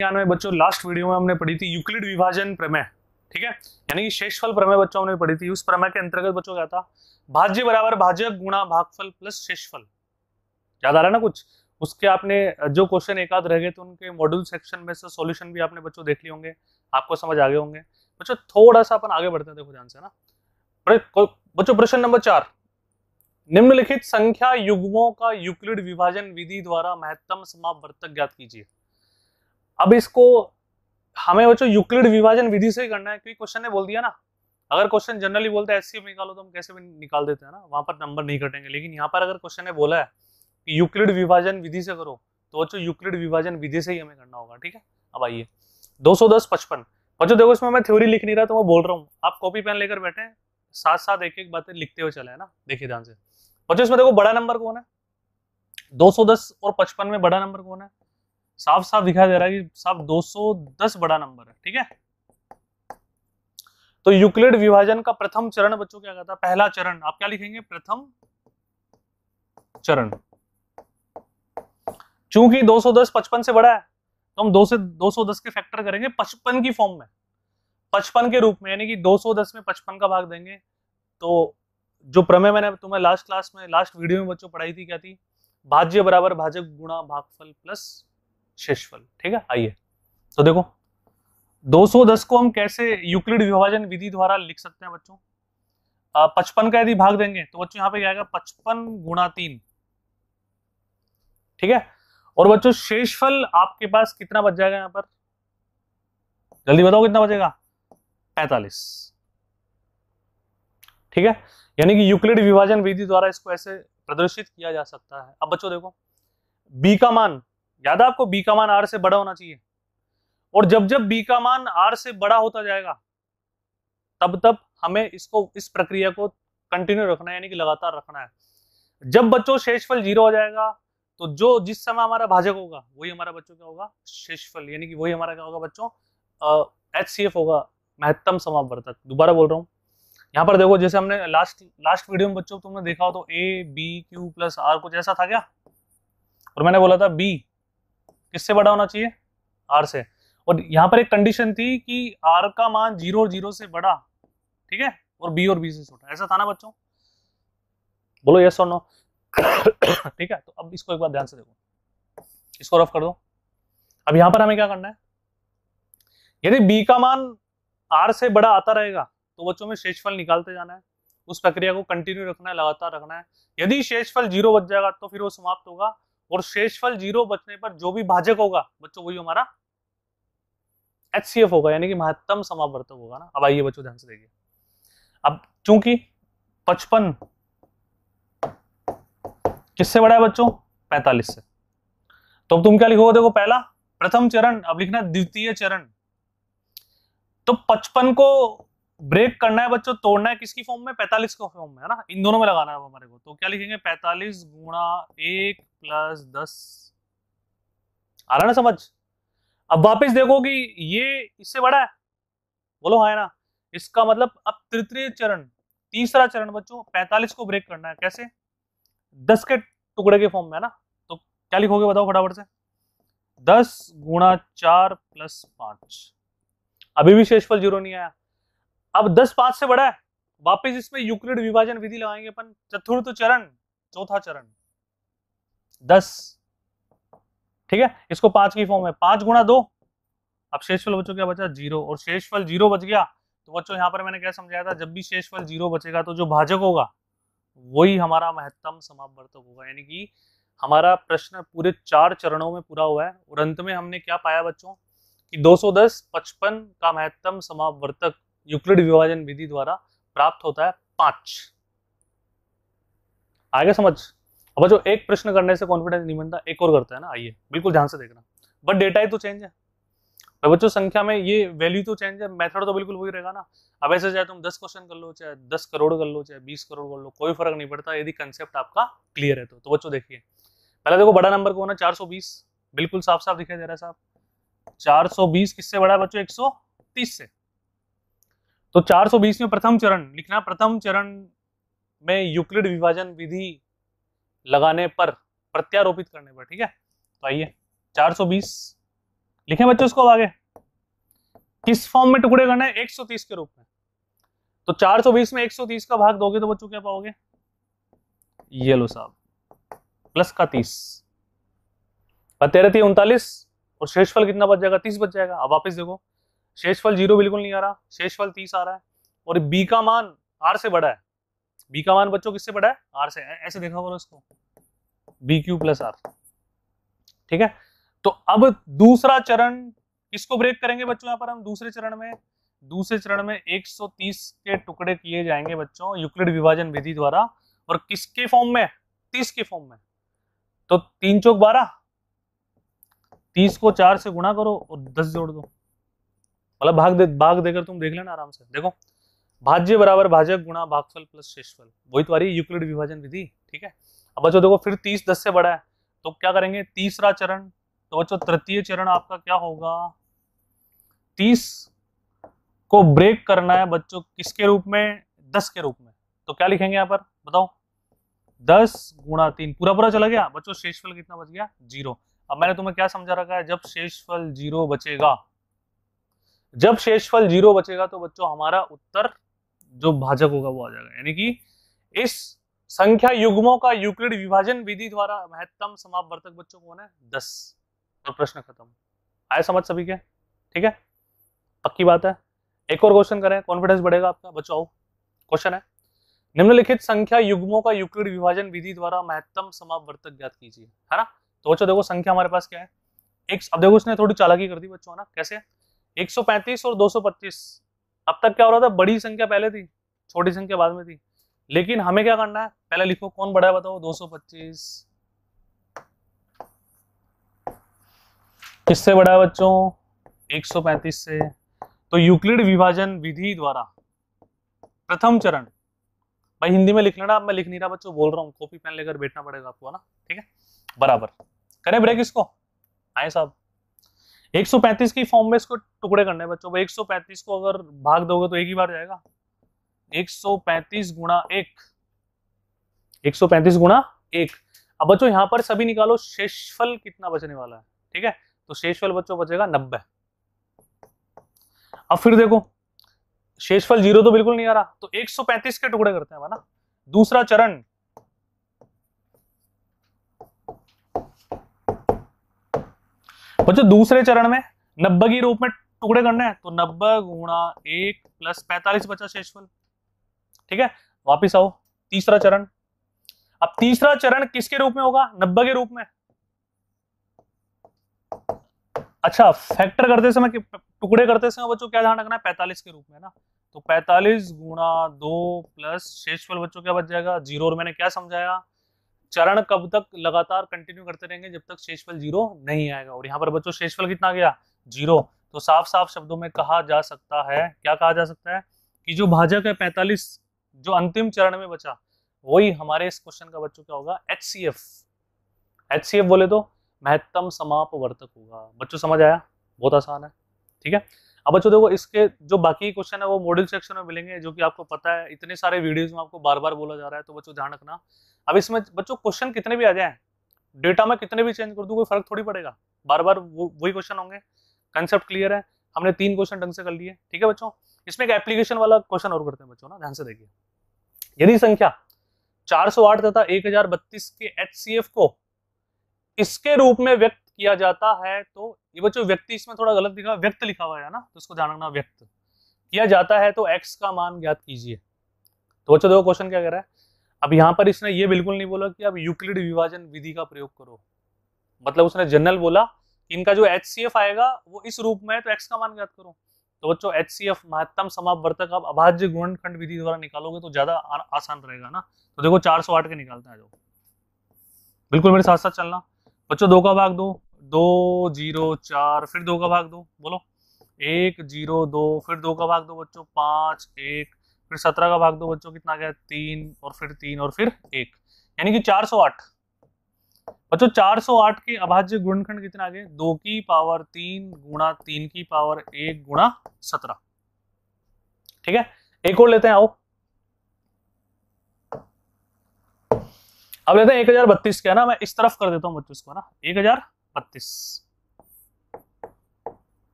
ज्ञान में बच्चों लास्ट वीडियो में हमने पढ़ी थी यूक्लिड विभाजन प्रमेय, ठीक है, यानी कि शेषफल प्रमेय बच्चों हमने पढ़ी थी। उस प्रमेय के अंतर्गत बच्चों क्या था, भाज्य बराबर भाजक गुणा भागफल प्लस शेषफल। याद आ रहा है ना कुछ? उसके आपने जो क्वेश्चन एक आध रह गए तो उनके मॉड्यूल सेक्शन में से सॉल्यूशन भी आपने बच्चों देख लिए होंगे, आपको समझ आ गए होंगे। बच्चों थोड़ा सा अपन आगे बढ़ते हैं, देखो ध्यान से ना। बच्चों प्रश्न नंबर 4, निम्नलिखित संख्या युग्मों का यूक्लिड विभाजन विधि द्वारा महत्तम समापवर्तक ज्ञात कीजिए। अब इसको हमें बच्चों यूक्लिड विभाजन विधि से ही करना है, क्योंकि क्वेश्चन ने बोल दिया ना। अगर क्वेश्चन जनरली बोलता है एचसीएफ निकालो तो हम कैसे भी निकाल देते हैं ना, वहां पर नंबर नहीं कटेंगे। लेकिन यहाँ पर अगर क्वेश्चन ने बोला है कि यूक्लिड विभाजन विधि से करो, तो बच्चों यूक्लिड विभाजन विधि से ही हमें करना होगा, ठीक है। अब आइए 210 55। बच्चों देखो इसमें मैं थ्योरी लिख नहीं रहा, तो मैं बोल रहा हूँ, आप कॉपी पेन लेकर बैठे हैं, साथ साथ एक एक बातें लिखते हुए चले, है ना। देखिए ध्यान से बच्चों, इसमें देखो बड़ा नंबर कौन है, 210 और 55 में बड़ा नंबर कौन है? साफ साफ दिखाई दे रहा है कि साफ 210 बड़ा नंबर है, ठीक है। तो यूक्लिड विभाजन का प्रथम चरण बच्चों क्या कहता है? पहला चरण आप क्या लिखेंगे? प्रथम चरण। चूंकि 210 55 से बड़ा है, तो हम 2 से 210 के फैक्टर करेंगे 55 की फॉर्म में, 55 के रूप में, यानी कि 210 में 55 का भाग देंगे। तो जो प्रमेय मैंने तुम्हें लास्ट क्लास में, लास्ट वीडियो में बच्चों पढ़ाई थी, क्या थी? भाज्य बराबर भाजक गुणा भागफल प्लस शेषफल, ठीक है। आइए तो देखो 210 को हम कैसे यूक्लिड विभाजन विधि द्वारा लिख सकते हैं बच्चों? 55 का यदि भाग देंगे तो बच्चों यहाँ पे क्या आएगा? 55 गुणा 3, ठीक है। और बच्चों शेषफल आपके पास कितना बच जाएगा यहाँ पर? जल्दी बताओ कितना बचेगा? 45, ठीक है। यानी कि यूक्लिड विभाजन विधि द्वारा इसको ऐसे प्रदर्शित किया जा सकता है। अब बच्चों देखो बी का मान, याद है आपको, बी का मान आर से बड़ा होना चाहिए। और जब जब बी का मान आर से बड़ा होता जाएगा, तब तब हमें इसको, इस प्रक्रिया को कंटिन्यू रखना है, यानी कि लगातार रखना है। जब बच्चों शेषफल 0 हो जाएगा, तो जो जिस समय हमारा भाजक होगा वही हमारा बच्चों क्या होगा? शेषफल, यानी कि वही हमारा क्या होगा बच्चों? एचसीएफ होगा, महत्तम समापवर्तक। दोबारा बोल रहा हूँ, यहाँ पर देखो जैसे हमने लास्ट वीडियो में बच्चों तुमने देखा हो तो A B Q plus R कुछ ऐसा था क्या? और मैंने बोला था बी किससे बड़ा होना चाहिए? आर से। और यहाँ पर एक कंडीशन थी कि आर का मान 0 और 0 से बड़ा, ठीक है, और बी से छोटा, ऐसा था ना बच्चों? बोलो यस और नो। ठीक है, तो अब इसको एक बार ध्यान से देखो, इसको रफ कर दो। अब यहां पर हमें क्या करना है? यदि बी का मान आर से बड़ा आता रहेगा, तो बच्चों में शेषफल निकालते जाना है, उस प्रक्रिया को कंटिन्यू रखना है, लगातार रखना है। यदि शेषफल 0 बच जाएगा तो फिर वो समाप्त होगा, और शेषफल 0 बचने पर जो भी भाजक होगा बच्चों वही हमारा एचसीएफ होगा, यानी कि महत्तम समापवर्तक होगा ना। अब आइए बच्चों ध्यान से देखिए, अब चूंकि 55 किससे बड़ा है बच्चों? 45 से। तो अब तुम क्या लिखोगे? देखो पहला प्रथम चरण, अब लिखना द्वितीय चरण। तो 55 को ब्रेक करना है बच्चों, तोड़ना है किसकी फॉर्म में? 45 के फॉर्म में, है ना। इन दोनों में लगाना है हमारे को। तो क्या लिखेंगे? 45 गुणा 1 प्लस 10। आ रहा ना समझ? अब वापस देखो कि ये इससे बड़ा है, बोलो हाँ है ना। इसका मतलब अब तृतीय चरण, तीसरा चरण बच्चों, 45 को ब्रेक करना है, कैसे? 10 के टुकड़े के फॉर्म में, है ना। तो क्या लिखोगे बताओ फटाफट से? 10 गुणा 4 प्लस 5। अभी भी शेषफल 0 नहीं आया। अब 10 5 से बड़ा है, वापस इसमें यूक्लिड विभाजन विधि लगाएंगे अपन, चतुर्थ चरण, चौथा चरण, 10, ठीक है। इसको 5 की फॉर्म में, 5 गुणा 2। अब शेषफल बच्चों क्या बचा? 0। और शेषफल 0 बच गया, तो बच्चों यहां पर मैंने क्या समझाया था, जब भी शेषफल 0 बचेगा तो जो भाजक होगा वही हमारा महत्तम समापवर्तक होगा। यानी कि हमारा प्रश्न पूरे 4 चरणों में पूरा हुआ है, और अंत में हमने क्या पाया बच्चों कि 210 55 का महत्तम समापवर्तक यूक्लिड विभाजन विधि द्वारा प्राप्त होता है 5। आगे समझ? अब बच्चों एक प्रश्न करने से कॉन्फिडेंस नहीं बनता, एक और करते हैं ना। आइए बिल्कुल ध्यान से देखना, बट डेटा ही तो चेंज है बच्चों, संख्या में ये वैल्यू तो चेंज है, मेथड तो बिल्कुल वही रहेगा ना। अब ऐसे चाहे तुम 10 क्वेश्चन कर लो, चाहे 10 करोड़ कर लो, चाहे 20 करोड़ कर लो, कोई फर्क नहीं पड़ता यदि कंसेप्ट आपका क्लियर है तो बच्चों देखिए, पहले देखो बड़ा नंबर कौन है? 420, बिल्कुल साफ साफ दिखाई दे रहा है साहब। 420 किससे बड़ा है बच्चों? 130 से। तो 420 में प्रथम चरण लिखना, प्रथम चरण में यूक्लिड विभाजन विधि लगाने पर, प्रत्यारोपित करने पर, ठीक है। तो आइए 420 लिखें बच्चों इसको अब आगे, किस फॉर्म में टुकड़े करना है, 130 के रूप में। तो 420 में 130 का भाग दोगे तो बच्चों क्या पाओगे, ये लो साहब, प्लस का 30, 13 39, और शेषफल कितना बच जाएगा, 30 बच जाएगा। अब वापस देखो, शेषफल 0 बिल्कुल नहीं आ रहा, शेषफल 30 आ रहा है, और बी का मान आर से बड़ा है। बी का मान बच्चों किससे बड़ा है, आर से, ऐसे देखा करो इसको, बी क्यू प्लस आर। ठीक है, तो अब दूसरा चरण किसको ब्रेक करेंगे बच्चों, यहां पर हम दूसरे चरण में 130 के टुकड़े किए जाएंगे बच्चों यूक्लिड विभाजन विधि द्वारा, और किसके फॉर्म में, 30 के फॉर्म में। तो 3 चौक 12, 30 को 4 से गुणा करो और 10 जोड़ दो, मतलब भाग देकर तुम देख लेना आराम से। देखो, भाज्य बराबर भाजक गुणा भागफल प्लस शेषफल, वही तुम्हारी यूक्लिड विभाजन विधि। ठीक है, अब बच्चों देखो, फिर 30 10 से बड़ा है तो क्या करेंगे, तीसरा चरण, तो बच्चों तृतीय चरण आपका क्या होगा, 30 को ब्रेक करना है बच्चों किसके रूप में, 10 के रूप में। तो क्या लिखेंगे यहां पर बताओ, 10 गुणा 3, पूरा पूरा चला गया बच्चों, शेषफल कितना बच गया, 0। अब मैंने तुम्हें क्या समझा रखा है, जब शेषफल 0 बचेगा, जब शेषफल 0 बचेगा तो बच्चों हमारा उत्तर जो भाजक होगा वो आ जाएगा, यानी कि इस संख्या युग्मों का यूक्लिड विभाजन विधि द्वारा महत्तम समापवर्तक बच्चों कौन है, 10, और प्रश्न खत्म। आए समझ सभी के, ठीक है, पक्की बात है। एक और क्वेश्चन करें, कॉन्फिडेंस बढ़ेगा आपका बच्चों। आओ, क्वेश्चन है, निम्नलिखित संख्या युग्मों का यूक्लिड विभाजन विधि द्वारा महत्तम समापवर्तक ज्ञात कीजिए, है ना। तो बच्चों देखो, संख्या हमारे पास क्या है, एक, अब देखो उसने थोड़ी चालाकी कर दी बच्चों, ना कैसे, 135 और 225। अब तक क्या हो रहा था, बड़ी संख्या पहले थी, छोटी संख्या बाद में थी, लेकिन हमें क्या करना है, पहले लिखो कौन बड़ा है बताओ, 225 किससे बड़ा है बच्चों, 135 से। तो यूक्लिड विभाजन विधि द्वारा प्रथम चरण, भाई हिंदी में लिख लेना, अब मैं लिख नहीं रहा बच्चों, बोल रहा हूँ, कॉपी पेन लेकर बैठना पड़ेगा आपको, है ना। ठीक है, बराबर करें ब्रेक इसको, आए साहब, 135 की फॉर्म में इसको टुकड़े करने हैं बच्चों। 135 को अगर भाग दोगे तो एक ही बार जाएगा, 135 गुणा 1, 135 गुणा 1। अब बच्चों यहां पर सभी निकालो, शेषफल कितना बचने वाला है, ठीक है, तो शेषफल बच्चों बचेगा 90। अब फिर देखो, शेषफल 0 तो बिल्कुल नहीं आ रहा, तो 135 के टुकड़े करते हैं ना, दूसरा चरण, बच्चों दूसरे चरण में 90 के रूप में टुकड़े करने हैं, तो 90 गुणा 1 प्लस 45 बचा शेषफल। ठीक है, वापिस आओ, तीसरा चरण, अब तीसरा चरण किसके रूप में होगा, 90 के रूप में। अच्छा, फैक्टर करते समय, टुकड़े करते समय बच्चों क्या ध्यान रखना है, 45 के रूप में ना, तो 45 गुणा 2 प्लस शेषफल बच्चों क्या बच जाएगा, 0। और मैंने क्या समझाया, चरण कब तक लगातार कंटिन्यू करते रहेंगे, जब तक शेषफल 0 नहीं आएगा। और यहाँ पर बच्चों शेषफल कितना गया, 0। तो साफ साफ शब्दों में कहा जा सकता है, क्या कहा जा सकता है, कि जो भाजक है 45, जो अंतिम चरण में बचा, वही हमारे इस क्वेश्चन का बच्चों क्या होगा, HCF। HCF बोले तो महत्तम समापवर्तक होगा। बच्चों समझ आया, बहुत आसान है। ठीक है, अब बच्चों देखो, इसके जो बाकी क्वेश्चन है वो मॉड्यूल सेक्शन में मिलेंगे, जो कि आपको पता है, इतने सारे वीडियोस में आपको बार बार बोला जा रहा है, तो बच्चों ध्यान रखना। अब इसमें बच्चों क्वेश्चन कितने भी आ जाए, डेटा में कितने भी चेंज कर दूं, कोई फर्क थोड़ी पड़ेगा, बार बार वही क्वेश्चन होंगे। कंसेप्ट क्लियर है, हमने 3 क्वेश्चन ढंग से कर लिए। ठीक है बच्चों, इसमें एक एप्लीकेशन वाला क्वेश्चन और करते हैं बच्चों ना, ध्यान से देखिए। यदि संख्या 408 तथा 1032 के HCF को इसके रूप में व्यक्त किया जाता है, तो ये बच्चों व्यक्ति इसमें थोड़ा गलत लिखा, व्यक्त लिखा हुआ है ना, तो इसको ध्यान रखना, व्यक्त किया जाता है तो x का मान ज्ञात कीजिए। तो बच्चों देखो क्वेश्चन क्या कह रहा है, अब यहां पर इसने ये बिल्कुल नहीं बोला कि अब यूक्लिड विभाजन विधि का प्रयोग करो, मतलब उसने जनरल बोला कि इनका जो HCF आएगा वो इस रूप में है, तो x का मान ज्ञात करो। तो बच्चों HCF महत्तम समापवर्तक आप अभाज्य गुणनखंड विधि द्वारा निकालोगे तो ज्यादा आसान रहेगा ना। तो देखो 408 के निकालते हैं, जो बिल्कुल मेरे साथ साथ चलना बच्चों। 2 का भाग 2, 2 0 4, फिर 2 का भाग 2, बोलो 1 0 2, फिर 2 का भाग 2 बच्चों 5 1, फिर 17 का भाग 2 बच्चों कितना आ गया 3, और फिर 3 और फिर 1, यानी कि 408 बच्चों। 408 के अभाज्य गुणनखंड कितने आ गए, 2 की पावर 3 गुणा 3 की पावर 1 गुणा 17। ठीक है, एक और लेते हैं, आओ अब लेते हैं 1032 क्या ना, मैं इस तरफ कर देता हूं बच्चों इसको ना, 1032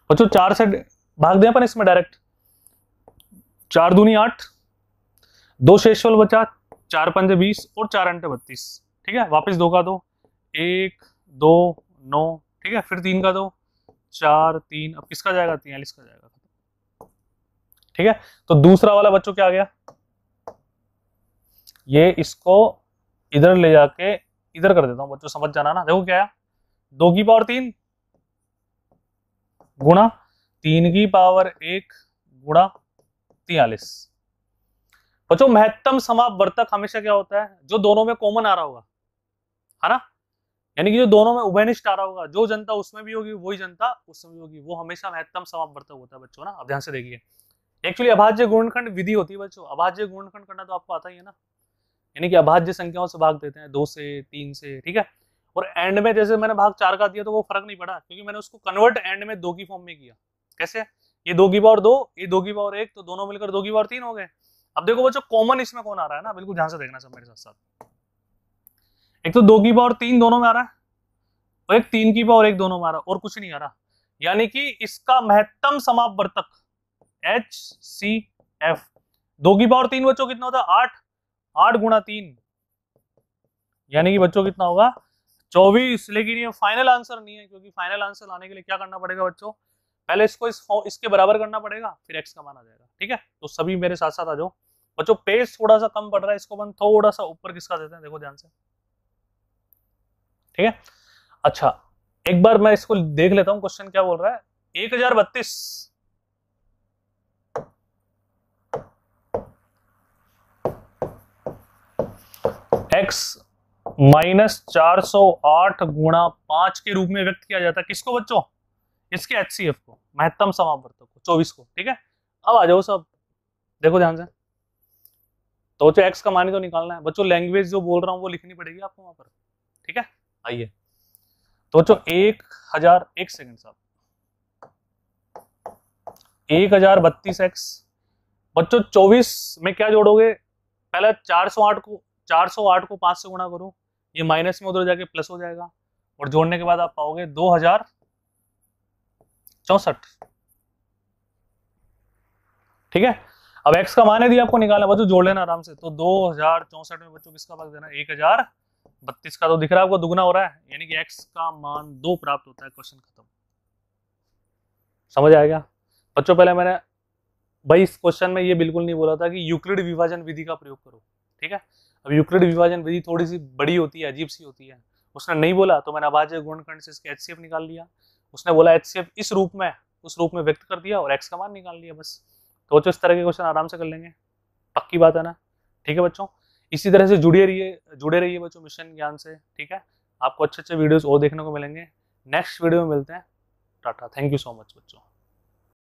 बच्चों 4 से भाग दें अपन इसमें डायरेक्ट, 4 दूनी 8, 2 शेषफल बचा, 4 पंजे 20 और 4 अंटे 32। ठीक है, वापस 2 का 2, 1 2 9, ठीक है, फिर 3 का 2 4 3, अब किसका जाएगा, 43 का जाएगा। ठीक है, तो दूसरा वाला बच्चों क्या आ गया, ये इसको इधर ले जाके इधर कर देता हूं बच्चों, समझ जाना ना। देखो क्या है, 2 की पावर 3 गुणा 3 की पावर 1 गुणा 43। बच्चों महत्तम समापवर्तक हमेशा क्या होता है, जो दोनों में कॉमन आ रहा होगा, है ना, यानी कि जो दोनों में उभयनिष्ठ आ रहा होगा, जो जनता उसमें भी होगी वही जनता उसमें भी होगी, वो हमेशा महत्तम समापवर्तक होता है बच्चों ना। अब ध्यान से देखिए, एक्चुअली अभाज्य गुणनखंड विधि होती है बच्चों, अभाज्य गुणनखंड करना तो आपको आता ही है ना, यानी कि अभाज्य संख्याओं से भाग देते हैं, 2 से 3 से, ठीक है। और एंड में जैसे मैंने भाग 4 का दिया तो वो फर्क नहीं पड़ा, क्योंकि मैंने उसको कन्वर्ट एंड में 2 की फॉर्म में किया। कैसे, ये 2 की पावर 2, ये 2 की पावर 1, तो दोनों मिलकर 2 की पावर 3 हो गए। अब देखो बच्चों कॉमन इसमें कौन आ रहा है ना, बिल्कुल ध्यान से देखना सब मेरे साथ साथ। एक तो 2 की पावर 3 दोनों में आ रहा है, और एक 3 की पावर 1 दोनों में आ रहा है, और कुछ नहीं आ रहा, यानी कि इसका महत्तम समापवर्तक HCF। 2 की पावर 3 बच्चों कितना होता है, 8, 8 गुणा 3, यानी कि बच्चों कितना होगा, 24। लेकिन ये फाइनल आंसर नहीं है, क्योंकि फाइनल आंसर लाने के लिए क्या करना पड़ेगा बच्चों, पहले इसको इसके बराबर करना पड़ेगा, फिर एक्स का मान आ जाएगा। ठीक है, तो सभी मेरे साथ साथ आ जाओ बच्चों। पेज थोड़ा सा कम पड़ रहा है, इसको अपन थोड़ा सा ऊपर किसका देते हैं, देखो ध्यान से। ठीक है, अच्छा एक बार मैं इसको देख लेता हूं, क्वेश्चन क्या बोल रहा है। 1032 x माइनस 408 गुणा 5 के रूप में व्यक्त किया जाता है, किसको बच्चों, इसके HCF को, महत्तम समापवर्तक को, 24 को। ठीक है, अब आ जाओ सब, देखो ध्यान से। तो बच्चों x का मान ही तो निकालना है बच्चों, लैंग्वेज जो बोल रहा हूं वो लिखनी पड़ेगी आपको वहां पर। ठीक है, आइए तो बच्चों 1000, एक सेकंड साहब, 1032x बच्चों 24 में क्या जोड़ोगे, पहले 408 को 5 से गुणा करो, ये माइनस में उधर जाके प्लस हो जाएगा, और जोड़ने के बाद आप पाओगे 2064। ठीक है, अब x का मान यदि आपको निकालना बच्चों, जोड़ लेना आराम से। तो 2064 में बच्चों किसका भाग देना, 1032 का, तो दिख रहा है आपको दुगना हो रहा है, यानी कि x का मान 2 प्राप्त होता है। क्वेश्चन खत्म, समझ आएगा बच्चों। पहले मैंने भाई इस क्वेश्चन में ये बिल्कुल नहीं बोला था कि यूक्लिड विभाजन विधि का प्रयोग करो। ठीक है, अब यूक्लिड विभाजन विधि थोड़ी सी बड़ी होती है, अजीब सी होती है, उसने नहीं बोला तो मैंने अभाज्य गुणनखंड से इसके HCF निकाल लिया। उसने बोला HCF इस रूप में, उस रूप में व्यक्त कर दिया और x का मान निकाल लिया, बस। तो बच्चों इस तरह के क्वेश्चन आराम से कर लेंगे, पक्की बात है ना। ठीक है बच्चों, इसी तरह से जुड़े रहिए बच्चों मिशन ज्ञान से। ठीक है, आपको अच्छे अच्छे वीडियोस और देखने को मिलेंगे। नेक्स्ट वीडियो में मिलते हैं, Tata, thank you so much बच्चों।